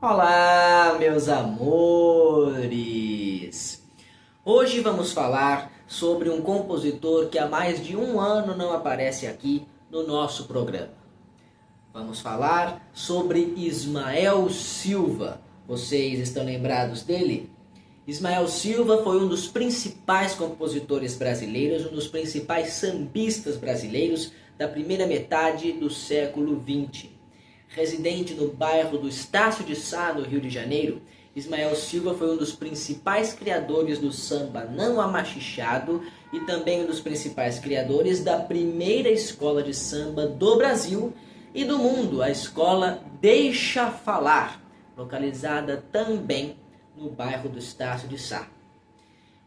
Olá, meus amores! Hoje vamos falar sobre um compositor que há mais de um ano não aparece aqui no nosso programa. Vamos falar sobre Ismael Silva. Vocês estão lembrados dele? Ismael Silva foi um dos principais compositores brasileiros, um dos principais sambistas brasileiros da primeira metade do século XX. Residente no bairro do Estácio de Sá, no Rio de Janeiro, Ismael Silva foi um dos principais criadores do samba não amachichado e também um dos principais criadores da primeira escola de samba do Brasil e do mundo, a escola Deixa Falar, localizada também no bairro do Estácio de Sá.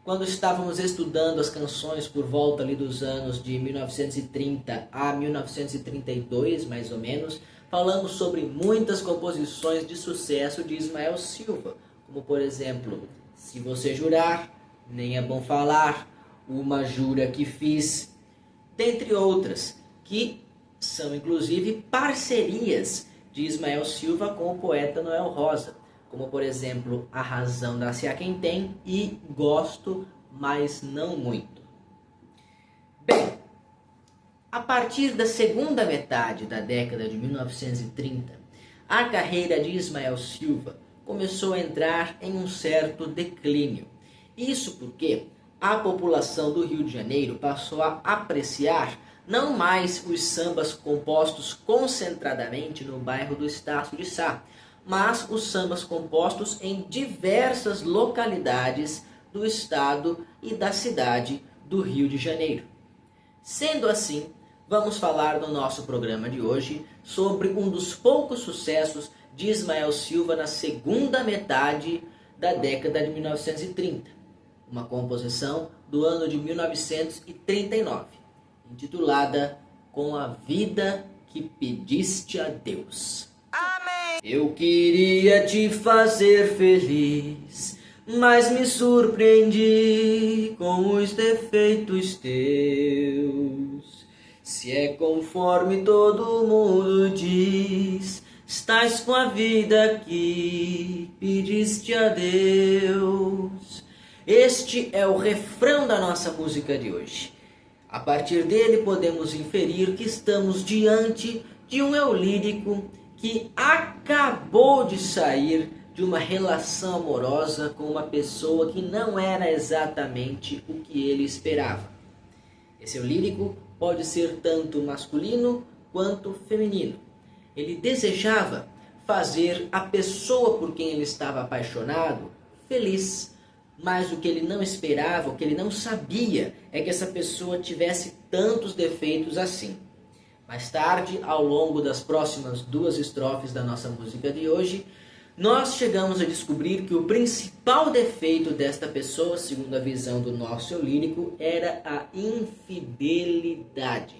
Quando estávamos estudando as canções por volta ali dos anos de 1930 a 1932, mais ou menos, falamos sobre muitas composições de sucesso de Ismael Silva, como por exemplo, Se Você Jurar, Nem É Bom Falar, Uma Jura Que Fiz, dentre outras, que são inclusive parcerias de Ismael Silva com o poeta Noel Rosa, como por exemplo, A Razão Dá-se a Quem Tem e Gosto, Mas Não Muito. Bem, a partir da segunda metade da década de 1930, a carreira de Ismael Silva começou a entrar em um certo declínio. Isso porque a população do Rio de Janeiro passou a apreciar não mais os sambas compostos concentradamente no bairro do Estácio de Sá, mas os sambas compostos em diversas localidades do estado e da cidade do Rio de Janeiro. Sendo assim, vamos falar no nosso programa de hoje sobre um dos poucos sucessos de Ismael Silva na segunda metade da década de 1930, uma composição do ano de 1939, intitulada Com a Vida que Pediste a Deus. Eu queria te fazer feliz, mas me surpreendi com os defeitos teus. Se é conforme todo mundo diz, estás com a vida que pediste a Deus. Este é o refrão da nossa música de hoje. A partir dele podemos inferir que estamos diante de um eu lírico que acabou de sair de uma relação amorosa com uma pessoa que não era exatamente o que ele esperava. Esse eu lírico pode ser tanto masculino quanto feminino. Ele desejava fazer a pessoa por quem ele estava apaixonado feliz, mas o que ele não esperava, o que ele não sabia, é que essa pessoa tivesse tantos defeitos assim. Mais tarde, ao longo das próximas duas estrofes da nossa música de hoje, nós chegamos a descobrir que o principal defeito desta pessoa, segundo a visão do nosso eu lírico, era a infidelidade.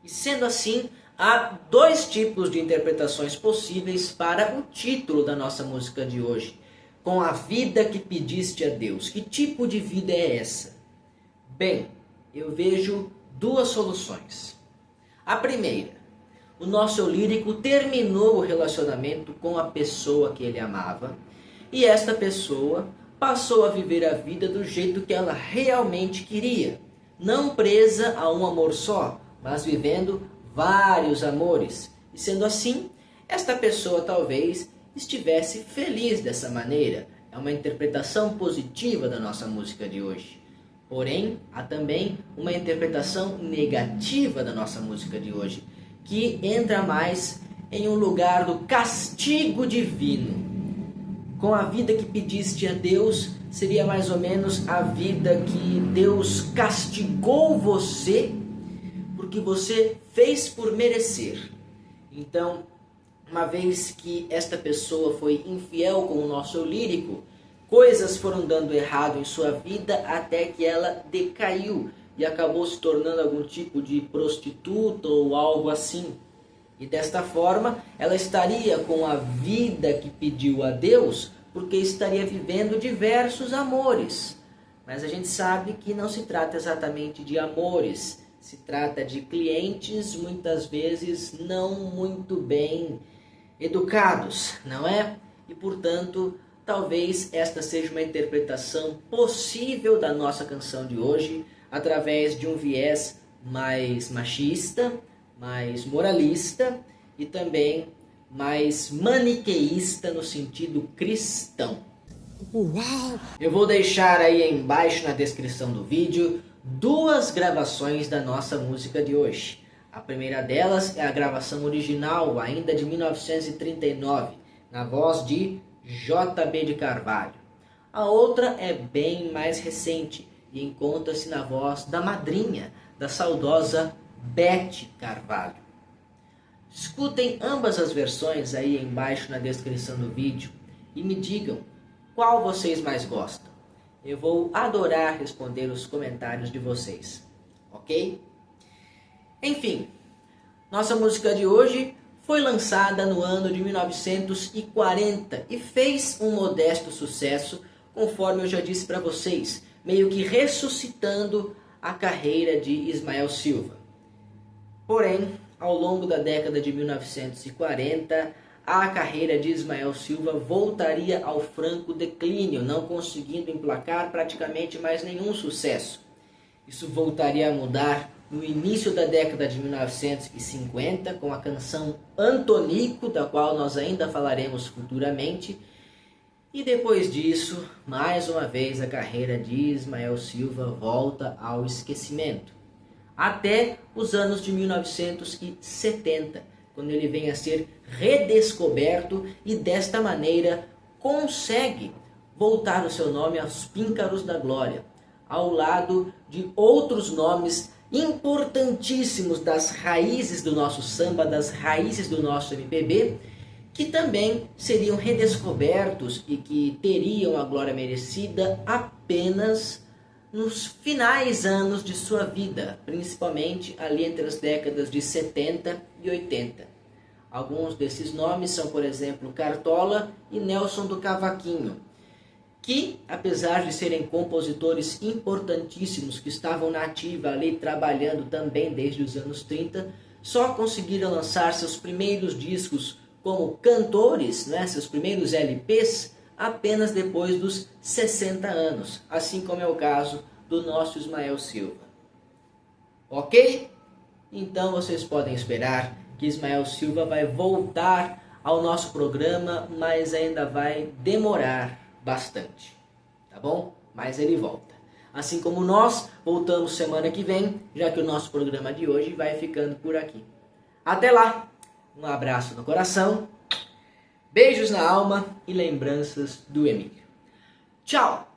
E sendo assim, há dois tipos de interpretações possíveis para o título da nossa música de hoje. Com a vida que pediste a Deus. Que tipo de vida é essa? Bem, eu vejo duas soluções. A primeira, o nosso eu lírico terminou o relacionamento com a pessoa que ele amava e esta pessoa passou a viver a vida do jeito que ela realmente queria, não presa a um amor só, mas vivendo vários amores. E sendo assim, esta pessoa talvez estivesse feliz dessa maneira. É uma interpretação positiva da nossa música de hoje. Porém, há também uma interpretação negativa da nossa música de hoje, que entra mais em um lugar do castigo divino. Com a vida que pediste a Deus, seria mais ou menos a vida que Deus castigou você, porque você fez por merecer. Então, uma vez que esta pessoa foi infiel com o nosso eu lírico, coisas foram dando errado em sua vida até que ela decaiu e acabou se tornando algum tipo de prostituta ou algo assim. E desta forma, ela estaria com a vida que pediu a Deus, porque estaria vivendo diversos amores. Mas a gente sabe que não se trata exatamente de amores, se trata de clientes muitas vezes não muito bem educados, não é? e, portanto, talvez esta seja uma interpretação possível da nossa canção de hoje, através de um viés mais machista, mais moralista e também mais maniqueísta no sentido cristão. Uau! Eu vou deixar aí embaixo na descrição do vídeo 2 gravações da nossa música de hoje. A primeira delas é a gravação original, ainda de 1939, na voz de J.B. de Carvalho. A outra é bem mais recente e encontra-se na voz da madrinha, da saudosa Beth Carvalho. Escutem ambas as versões aí embaixo na descrição do vídeo e me digam qual vocês mais gostam. Eu vou adorar responder os comentários de vocês, ok? Enfim, nossa música de hoje foi lançada no ano de 1940 e fez um modesto sucesso, conforme eu já disse para vocês, meio que ressuscitando a carreira de Ismael Silva. Porém, ao longo da década de 1940, a carreira de Ismael Silva voltaria ao franco declínio, não conseguindo emplacar praticamente mais nenhum sucesso. Isso voltaria a mudar no início da década de 1950, com a canção Antonico, da qual nós ainda falaremos futuramente. E depois disso, mais uma vez, a carreira de Ismael Silva volta ao esquecimento. Até os anos de 1970, quando ele vem a ser redescoberto e desta maneira consegue voltar o seu nome aos píncaros da glória, ao lado de outros nomes importantíssimos das raízes do nosso samba, das raízes do nosso MPB, que também seriam redescobertos e que teriam a glória merecida apenas nos finais anos de sua vida, principalmente ali entre as décadas de 70 e 80. Alguns desses nomes são, por exemplo, Cartola e Nelson do Cavaquinho, que, apesar de serem compositores importantíssimos que estavam na ativa ali trabalhando também desde os anos 30, só conseguiram lançar seus primeiros discos como cantores, né, seus primeiros LPs, apenas depois dos 60 anos, assim como é o caso do nosso Ismael Silva. Ok? Então vocês podem esperar que Ismael Silva vai voltar ao nosso programa, mas ainda vai demorar bastante, tá bom? Mas ele volta. Assim como nós voltamos semana que vem, já que o nosso programa de hoje vai ficando por aqui. Até lá, um abraço no coração, beijos na alma e lembranças do Emílio. Tchau!